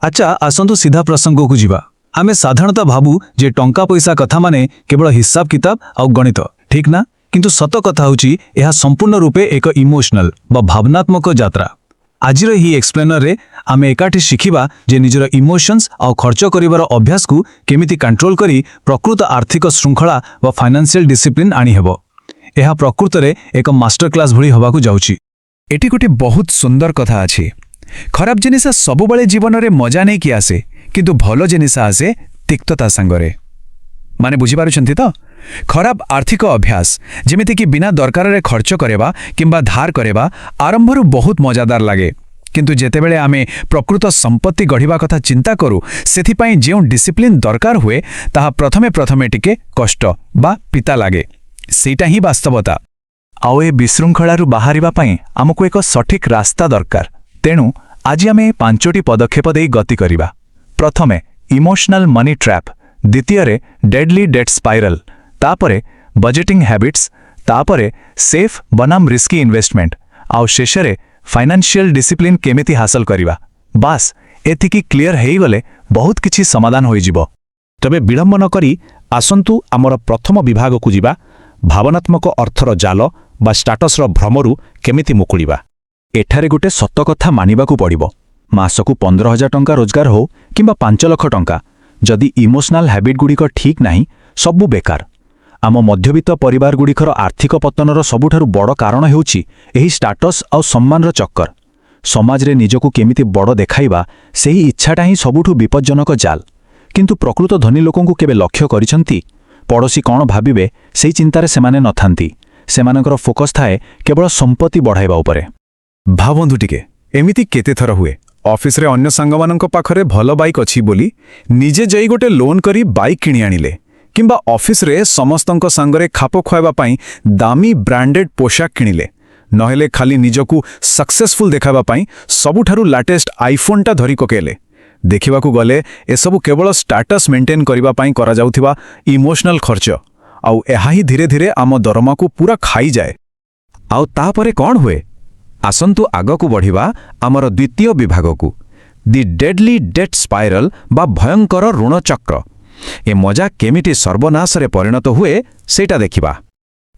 अच्छा आसतु सीधा प्रसंग को जीवा। आमे साधारणतः भाबू जे टंका पैसा कथा माने केवल हिसाब किताब आ गणित ठीक ना, किंतु सत कथा होची यह संपूर्ण रूपे एक इमोशनल बा भावनात्मक यात्रा। आजिर ही एक्सप्लेनर रे आमे एकाठी शिखिबा जे निजर इमोशंस आ खर्च करिवार अभ्यास को केमिति कंट्रोल करी प्रकृत आर्थिक श्रृंखला बा फाइनेंशियल डिसिप्लिन आनी हेबो। यह प्रकृत रे एक मास्टर क्लास भली हवा को जाउची। एटी गोटे बहुत सुंदर कथा अछि। खराब जिनिस सबु बळे जीवन रे मजा नै कि आसे, किंतु भलो जिनिस आसे तिक्तता संगरे। माने बुझी पारुछंती तो? खराब आर्थिक अभ्यास जेमिति कि बिना दरकार रे खर्च करेबा किंबा धार करेबा आरंभरू बहुत मजादार लागे, किंतु जेतेबेले आमे प्रकृत संपत्ति गढ़िबा कथा चिंता करू सेथि पई जेउ डिसिप्लिन दरकार हुए ताहा प्रथमे प्रथमे टिके कष्ट बा पिता लागे। सेटा ही वास्तवता। आउ ए विशृंखलारू बाहरिबा पई हमकु एक सठिक रास्ता दरकार। तेणु आज आमे 5टी पदक्षेप देई गति करिबा। प्रथमे इमोशनल मनी ट्रैप, द्वितीय रे डेडली डेट स्पाइरल, तापरे बजेटिंग हैबिट्स, तापरे सेफ बनाम रिस्की इन्वेस्टमेंट, आउ शेषरे फाइनेंशियल डिसिप्लिन केमिति हासिल करिबा। बास एथिकी क्लियर हेई गले बहुत किछि समाधान होई जिवो। तबे विलंब न करी आसंतु आमर प्रथम विभाग को जिबा, भावनात्मक अर्थर जाल बा स्टाटसर भ्रमरू केमिति मुकुलिबा। एठारे गोटे सत कथा मानिबाकू पड़िबो। मासकू 15,000 टंका रोजगार हो किंबा 5 लाख टंका, जदि इमोशनल हैबिट गुड़िक ठीक नाही सबु बेकार। आम मध्यवित्त परिवार गुड़िकर आर्थिक पतनर सबुठारु बड़ कारण हेउची एही स्टाटस आउ सम्मानर चक्कर। समाज रे निजकू केमिति बड़ देखाइबा सेही इच्छाटा ही सबुठु विपज्जनक जाल। किंतु प्रकृत धनी लोकंकु केबे लक्ष्य करिसंती? पड़ोशी कौन भाविबे सेही चिंतारे सेमाने नथांती। सेमानकर फोकस थाए केवल संपत्ति बढ़ाइबा उपरे। भावंतु टिके एमिति केते थर हुए ऑफिस रे अन्य सांगमानंक पाखरे भलो बाइक अछि बोली निजे जई गोटे लोन करी बाइक किनि आनिले, किंबा ऑफिस रे समस्तंक सांगरे खाप खुआबा पई दामी ब्रांडेड पोशाक किनिले, नहेले खाली निजकू सक्सेसफुल देखाबा पई सबुठारु लेटेस्ट आईफोन टा धरी कोकेले। देखिबाकू गले एसबु केवल स्टाटस मेंटेन करिबा पई करा जाउथिबा इमोशनल खर्च, आउ एहा ही धीरे धीरे आम दरमा को पूरा खाई जाए। आउ तापरे कौन हुए? आसंतु आगकू बढ़िबा आमर द्वितीय विभागकू, दि डेडली डेट स्पाइरल बा भयंकर ऋण चक्र। ए मजा केमिति सर्वनाशरे परिणत हुए सेटा देखिबा।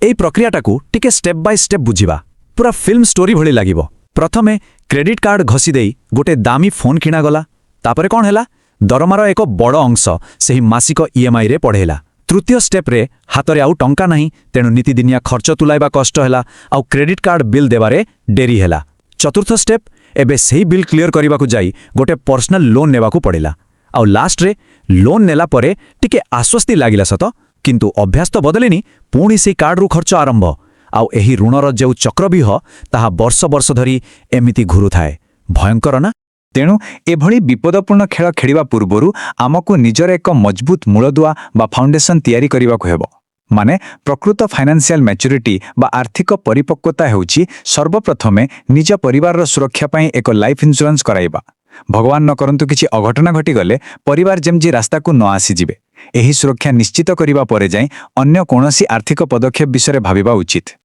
एई प्रक्रियाटाकू टिके स्टेप बाय स्टेप बुझिबा, पूरा फिल्म स्टोरी भली लागिबो। प्रथमे क्रेडिट कार्ड घसी देई गोटे दामी फोन किना गला, तापरे कौन हैला? दरमार एक बड़ अंश सेही मासिक ईएमआई रे पढ़ेला। तृतीय स्टेप रे हातरे आउ टंका नहीं, तेणु नीतिदिनिया खर्च तुलाइबा कष्ट हैला, आउ क्रेडिट कार्ड बिल देबारे डेरी हैला। चतुर्थ स्टेप, एबे सेही बिल क्लियर करिबाकू जाई गोटे पर्सनल लोन नेबाकू पड़ेला। आउ लास्ट रे लोन नेला परे टिके आश्वस्ति लागिला सत, किंतु अभ्यास तो बदलेनी, पुणी सेही कार्ड रु खर्च आरंभ। आउ एही ऋणर जेउ चक्रव्यूह ताहा वर्ष वर्ष धरी एमिति घुरु थाए। भयंकर ना? तेणु एभली विपदपूर्ण खेल खेलिबा पूर्वरु आमको निजर एक मजबूत मूलदुआ बा फाउंडेशन तैयारी करिबाकू हेबो। माने प्रकृत फाइनेंशियल मैच्योरिटी बा आर्थिक परिपक्वता हेउची सर्वप्रथमे निज परिवार सुरक्षा पई एक लाइफ इंश्योरेंस कराइबा। भगवान न करंतु किछि अघटना घटी गले परिवार जेमजी रास्ता को न आसी जिवे, एही सुरक्षा निश्चित करिबा परे जाई अन्य कोनोसी आर्थिक पदक्षेप विषय भाबिबा उचित।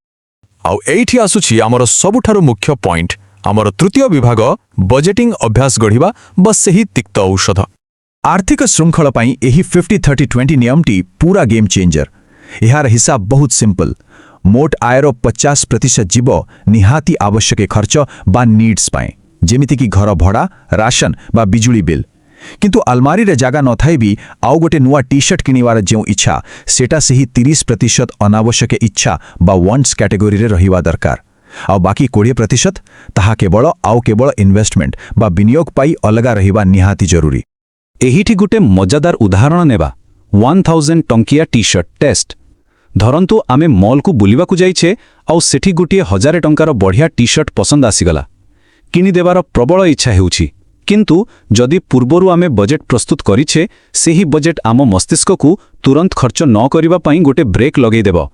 आउ एठी आसुछि हमर सबुठारु मुख्य पॉइंट, हमर तृतीय विभाग बजेटिंग अभ्यास गढ़िबा बस सही तिक्त औषध। आर्थिक श्रृंखला पई एही 50-30-20 नियमटी पूरा गेम चेंजर। यार हिसाब बहुत सिंपल। मोट आयर 50% जीव निहाती आवश्यक खर्च बा नीड्स पाए, जेमिति कि घर भड़ा, राशन बा बिजुली बिल। किंतु अलमारी रे जागा न थाई भी आउ गोटे नुआ टी शर्ट किनिवार जेउ इच्छा सेटा सही 30% अनावश्यक इच्छा बा वांट्स कैटेगरी रे रहिवा दरकार। आउ बाकी 20% ताहा केवल इन्वेस्टमेंट बा विनियोग पाई अलगा रहिबा निहाती जरूरी। एहिठी गोटे मजादार उदाहरण नेबा। 1000 टंकिया टी शर्ट टेस्ट। धरंतु आमे मॉल को बुलिबा को जाइछे आउ सेठी गोटे 1000 टंकार बढ़िया टी शर्ट पसंद आसीगला, किनि देबार प्रबल इच्छा हेउछि। किंतु जदि पूर्वरु आमे बजेट प्रस्तुत करिछे, सेही बजेट आम मस्तिष्क को तुरंत खर्च न करिबा पई गोटे ब्रेक लगेई देबो।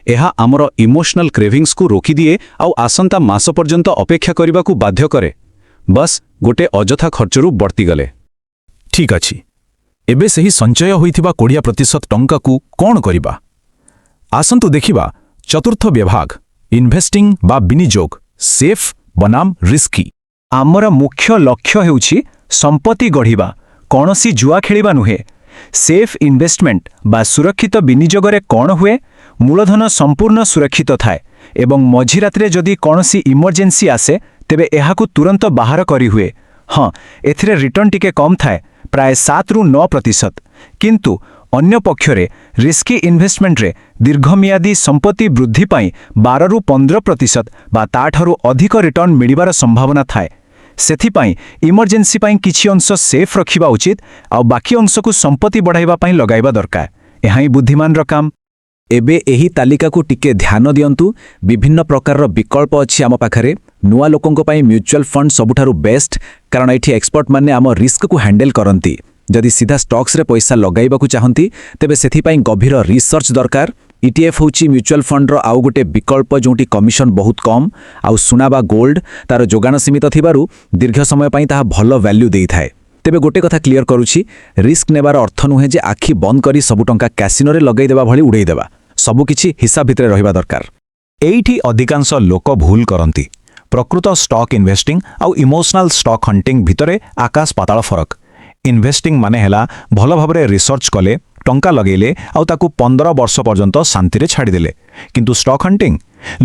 एहा आमर इमोशनल क्रेविंग्स को रोकी दिए आउ आसंता मास पर्यंत अपेक्षा करिबा को बाध्य करे। बस गोटे अजथा खर्चरू बढ़ती गले। ठीक अछि, एबे सही संचय होइथिबा 20% टंका को कोन करिबा? आसंतु देखिबा चतुर्थ विभाग, इन्वेस्टिंग बा विनियोग, सेफ बनाम रिस्की। आमर मुख्य लक्ष्य हेउछि ସମ୍ପତ୍ତି ଗଢ଼ିବା କୌଣସି ଜୁଆ ଖେଳିବା ନୁହେଁ। ସେଫ୍ ଇନଭେଷ୍ଟମେଣ୍ଟ ବା ସୁରକ୍ଷିତ ବିନିଯୋଗରେ କ'ଣ ହୁଏ? ମୂଳଧନ ସମ୍ପୂର୍ଣ୍ଣ ସୁରକ୍ଷିତ ଥାଏ ଏବଂ ମଝି ରାତିରେ ଯଦି କୌଣସି ଇମର୍ଜେନ୍ସି ଆସେ ତେବେ ଏହାକୁ ତୁରନ୍ତ ବାହାର କରିହୁଏ। ହଁ, ଏଥିରେ ରିଟର୍ଣ୍ଣ ଟିକେ କମ୍ ଥାଏ, ପ୍ରାୟ 7ରୁ 9%। କିନ୍ତୁ ଅନ୍ୟ ପକ୍ଷରେ ରିସ୍କି ଇନଭେଷ୍ଟମେଣ୍ଟରେ ଦୀର୍ଘମିଆଦୀ ସମ୍ପତ୍ତି ବୃଦ୍ଧି ପାଇଁ 12ରୁ 15% ବା ତାଠାରୁ ଅଧିକ ରିଟର୍ଣ୍ଣ ମିଳିବାର ସମ୍ଭାବନା ଥାଏ। ସେଥିପାଇଁ ଇମର୍ଜେନ୍ସି ପାଇଁ କିଛି ଅଂଶ ସେଫ୍ ରଖିବା ଉଚିତ ଆଉ ବାକି ଅଂଶକୁ ସମ୍ପତ୍ତି ବଢ଼ାଇବା ପାଇଁ ଲଗାଇବା ଦରକାର। ଏହା ହିଁ ବୁଦ୍ଧିମାନର କାମ। ଏବେ ଏହି ତାଲିକାକୁ ଟିକେ ଧ୍ୟାନ ଦିଅନ୍ତୁ। ବିଭିନ୍ନ ପ୍ରକାରର ବିକଳ୍ପ ଅଛି ଆମ ପାଖରେ। ନୂଆ ଲୋକଙ୍କ ପାଇଁ ମ୍ୟୁଚୁଆଲ ଫଣ୍ଡ ସବୁଠାରୁ ବେଷ୍ଟ, କାରଣ ଏଠି ଏକ୍ସପର୍ଟମାନେ ଆମ ରିସ୍କକୁ ହ୍ୟାଣ୍ଡେଲ କରନ୍ତି। ଯଦି ସିଧା ଷ୍ଟକ୍ସରେ ପଇସା ଲଗାଇବାକୁ ଚାହାନ୍ତି ତେବେ ସେଥିପାଇଁ ଗଭୀର ରିସର୍ଚ୍ଚ ଦରକାର। ETF ହେଉଛି ମ୍ୟୁଚୁଆଲ ଫଣ୍ଡର ଆଉ ଗୋଟେ ବିକଳ୍ପ ଯେଉଁଠି କମିଶନ ବହୁତ କମ୍, ଆଉ ସୁନା ବା ଗୋଲ୍ଡ ତାର ଯୋଗାଣ ସୀମିତ ଥିବାରୁ ଦୀର୍ଘ ସମୟ ପାଇଁ ତାହା ଭଲ ଭ୍ୟାଲ୍ୟୁ ଦେଇଥାଏ। ତେବେ ଗୋଟେ କଥା କ୍ଲିୟର କରୁଛି, ରିସ୍କ ନେବାର ଅର୍ଥ ନୁହେଁ ଯେ ଆଖି ବନ୍ଦ କରି ସବୁ ଟଙ୍କା କ୍ୟାସିନୋରେ ଲଗାଇଦେବା ଭଳି ଉଡ଼େଇଦେବା। ସବୁକିଛି ହିସାବ ଭିତରେ ରହିବା ଦରକାର। ଏଇଠି ଅଧିକାଂଶ ଲୋକ ଭୁଲ କରନ୍ତି। ପ୍ରକୃତ ଷ୍ଟକ୍ ଇନଭେଷ୍ଟିଂ ଆଉ ଇମୋସନାଲ ଷ୍ଟକ୍ ହଣ୍ଟିଂ ଭିତରେ ଆକାଶ ପାତାଳ ଫରକ। ଇନଭେଷ୍ଟିଂ ମାନେ ହେଲା ଭଲ ଭାବରେ ରିସର୍ଚ୍ଚ କଲେ, ଟଙ୍କା ଲଗେଇଲେ ଆଉ ତାକୁ 15 ବର୍ଷ ପର୍ଯ୍ୟନ୍ତ ଶାନ୍ତିରେ ଛାଡ଼ିଦେଲେ। କିନ୍ତୁ ଷ୍ଟକ୍ ହଣ୍ଟିଂ,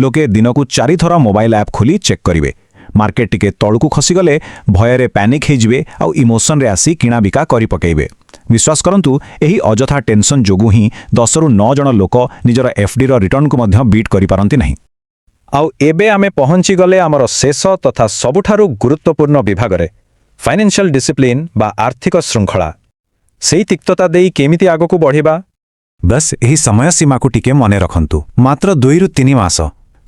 ଲୋକେ ଦିନକୁ 4 ଥର ମୋବାଇଲ ଆପ୍ ଖୋଲି ଚେକ୍ କରିବେ। ମାର୍କେଟ ଟିକେ ତଳକୁ ଖସିଗଲେ ଭୟରେ ପ୍ୟାନିକ୍ ହେଇଯିବେ ଆଉ ଇମୋସନରେ ଆସି କିଣାବିକା କରି ପକାଇବେ। ବିଶ୍ୱାସ କରନ୍ତୁ, ଏହି ଅଯଥା ଟେନସନ୍ ଯୋଗୁଁ ହିଁ 10ରୁ 9 ଜଣ ଲୋକ ନିଜର FDର ରିଟର୍ଣ୍ଣକୁ ମଧ୍ୟ ବିଟ୍ କରିପାରନ୍ତି ନାହିଁ। ଆଉ ଏବେ ଆମେ ପହଞ୍ଚିଗଲେ ଆମର ଶେଷ ତଥା ସବୁଠାରୁ ଗୁରୁତ୍ୱପୂର୍ଣ୍ଣ ବିଭାଗରେ, ଫାଇନାନ୍ସିଆଲ ଡିସିପ୍ଲିନ୍ ବା ଆର୍ଥିକ ଶୃଙ୍ଖଳା। ସେଇ ତିକ୍ତତା ଦେଇ କେମିତି ଆଗକୁ ବଢ଼ିବା? ବସ୍ ଏହି ସମୟସୀମାକୁ ଟିକେ ମନେ ରଖନ୍ତୁ। ମାତ୍ର 2ରୁ 3 ମାସ।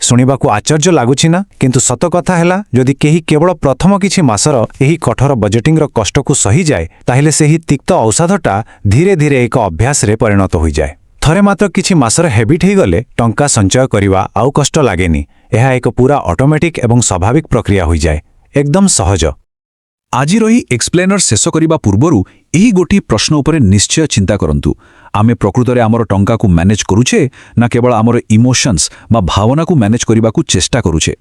ଶୁଣିବାକୁ ଆଶ୍ଚର୍ଯ୍ୟ ଲାଗୁଛି ନା? କିନ୍ତୁ ସତ କଥା ହେଲା, ଯଦି କେହି କେବଳ ପ୍ରଥମ କିଛି ମାସର ଏହି କଠୋର ବଜେଟିଂର କଷ୍ଟକୁ ସହିଯାଏ, ତାହେଲେ ସେହି ତିକ୍ତ ଔଷଧଟା ଧୀରେ ଧୀରେ ଏକ ଅଭ୍ୟାସରେ ପରିଣତ ହୋଇଯାଏ। ଥରେ ମାତ୍ର କିଛି ମାସର ହ୍ୟାବିଟ୍ ହେଇଗଲେ ଟଙ୍କା ସଞ୍ଚୟ କରିବା ଆଉ କଷ୍ଟ ଲାଗେନି। ଏହା ଏକ ପୁରା ଅଟୋମେଟିକ୍ ଏବଂ ସ୍ୱାଭାବିକ ପ୍ରକ୍ରିୟା ହୋଇଯାଏ, ଏକଦମ ସହଜ। ଆଜିର ଏହି ଏକ୍ସପ୍ଲେନର ଶେଷ କରିବା ପୂର୍ବରୁ ଏହି ଗୋଟିଏ ପ୍ରଶ୍ନ ଉପରେ ନିଶ୍ଚୟ ଚିନ୍ତା କରନ୍ତୁ। ଆମେ ପ୍ରକୃତରେ ଆମର ଟଙ୍କାକୁ ମ୍ୟାନେଜ କରୁଛେ ନା କେବଳ ଆମର ଇମୋସନ୍ସ ବା ଭାବନାକୁ ମ୍ୟାନେଜ କରିବାକୁ ଚେଷ୍ଟା କରୁଛେ?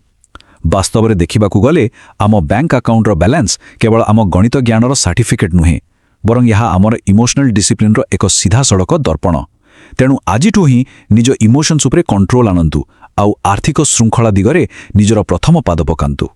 ବାସ୍ତବରେ ଦେଖିବାକୁ ଗଲେ ଆମ ବ୍ୟାଙ୍କ ଆକାଉଣ୍ଟର ବାଲାନ୍ସ କେବଳ ଆମ ଗଣିତ ଜ୍ଞାନର ସାର୍ଟିଫିକେଟ୍ ନୁହେଁ, ବରଂ ଏହା ଆମର ଇମୋସନାଲ ଡିସିପ୍ଲିନର ଏକ ସିଧାସଳଖ ଦର୍ପଣ। ତେଣୁ ଆଜିଠୁ ହିଁ ନିଜ ଇମୋସନ୍ସ ଉପରେ କଣ୍ଟ୍ରୋଲ ଆଣନ୍ତୁ ଆଉ ଆର୍ଥିକ ଶୃଙ୍ଖଳା ଦିଗରେ ନିଜର ପ୍ରଥମ ପାଦ ପକାନ୍ତୁ।